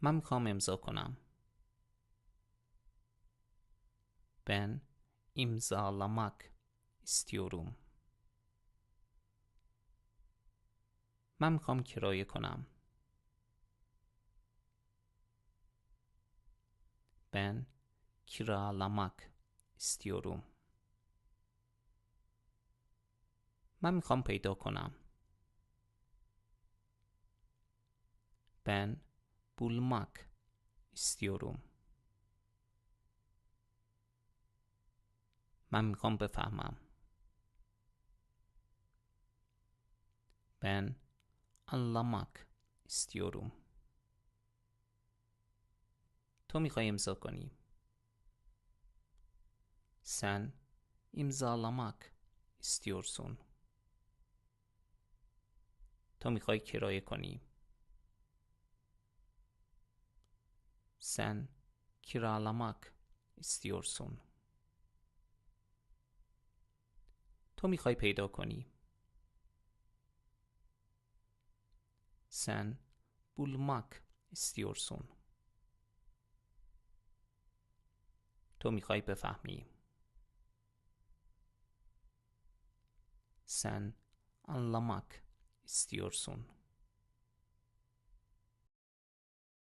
من میخوام امضا کنم. Ben imzalamak istiyorum. من میخوام کرایه کنم. Ben kiralamak istiyorum. من میخوام پیدا کنم. Ben bulmak istiyorum. من میخوام بفهمم. Ben anlamak istiyorum. تو میخوای امضا کنی. Sen imzalamak istiyorsun. تو میخوای کرایه کنی. Sen kiralamak istiyorsun. تو میخوای پیدا کنی. Sen bulmak istiyorsun. تو میخوای بفهمی. Sen anlamak istiyorsun.